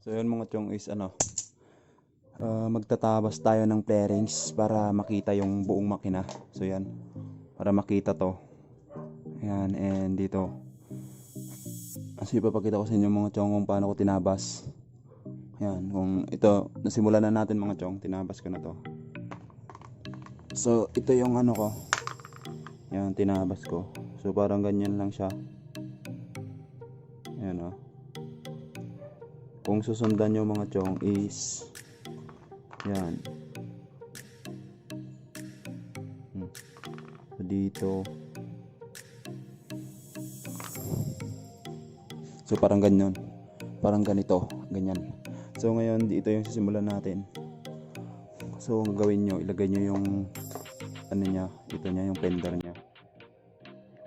So yun mga chong is magtatabas tayo ng flarings para makita yung buong makina. So yan, para makita to. Ayan, and dito. Kasi ipapakita ko sa inyo mga chong kung paano ko tinabas. Ayan, kung ito, nasimulan na natin mga chong, tinabas ko na to. So ito yung ano ko. Ayan, tinabas ko. So parang ganyan lang siya. Ayan o. Kung susundan nyo mga chong is yan. So dito. So parang ganyan. Parang ganito. Ganyan. So ngayon dito yung sisimulan natin. So ang gagawin nyo, ilagay nyo yung ano niya, ito niya yung fender niya.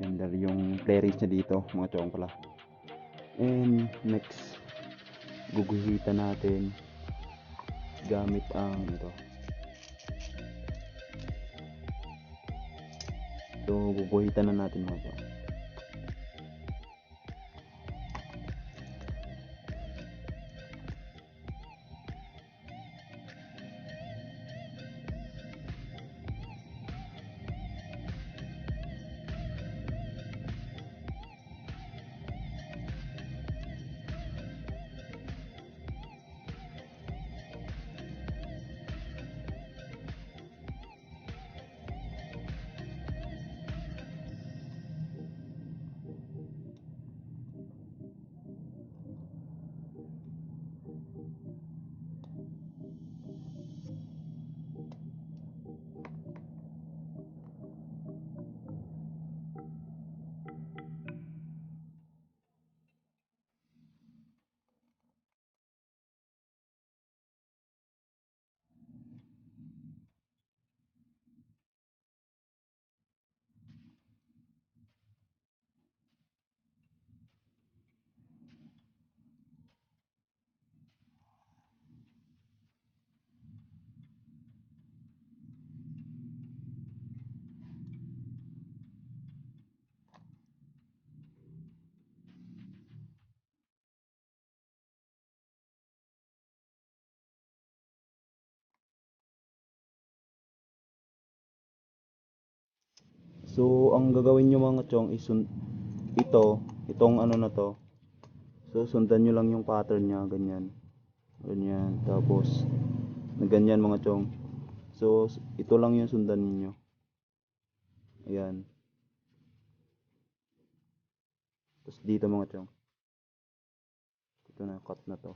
Fender yung flarings niya dito mga chong pala. And next, guguhitan natin gamit ang ito. So guguhitan na natin mga chong. So ang gagawin nyo mga chong is itong ano na to. So sundan nyo lang yung pattern nya, ganyan. Ganyan, tapos na ganyan mga chong. So ito lang yung sundan niyo. Ayan. Tapos dito mga chong. Ito na, cut na to.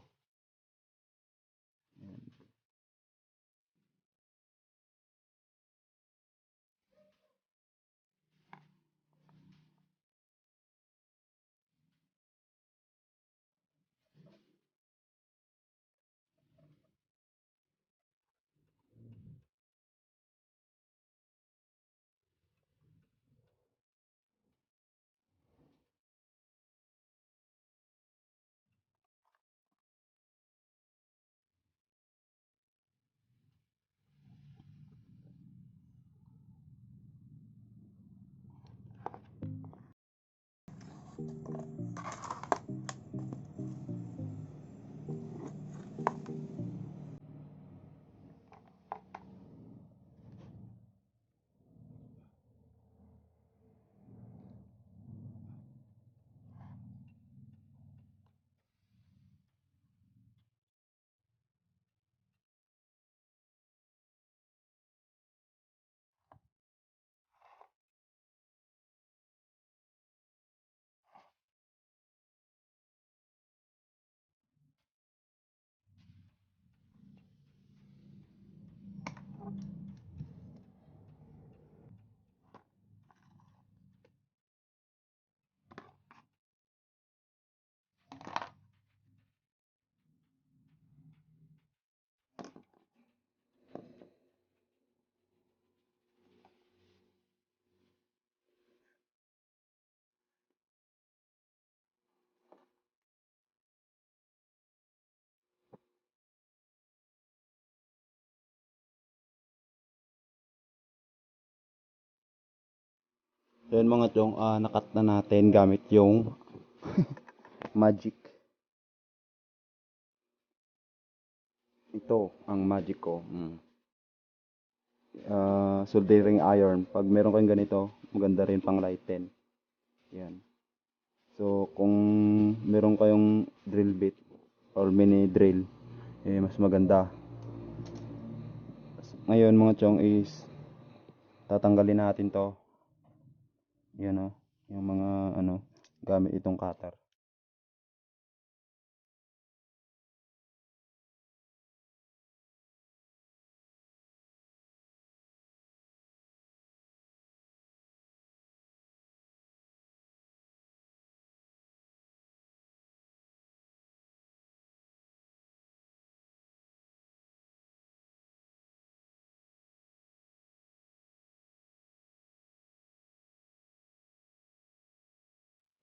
Ayan. So yun mga chong, nakat na natin gamit yung magic. Ito ang magic ko. Soldering iron. Pag meron kayong ganito, maganda rin pang lighten. Yan. So, kung meron kayong drill bit or mini drill, mas maganda. Ngayon mga chong is tatanggalin natin to. Yan o. Yung mga gamit itong cutter.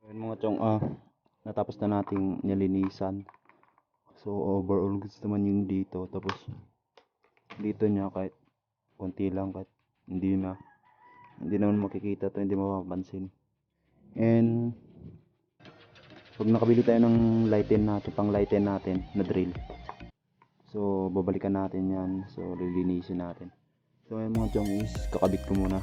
Ngayon mga chong, natapos na nating nilinisan. So overall gusto naman yung dito. Tapos dito niya kahit konti lang, kahit hindi naman makikita to, hindi mapapansin. And pag nakabili tayo ng pang lighten natin na drill, so babalikan natin yan. So lilinisin natin. So ayun mga chong is kakabit ko muna.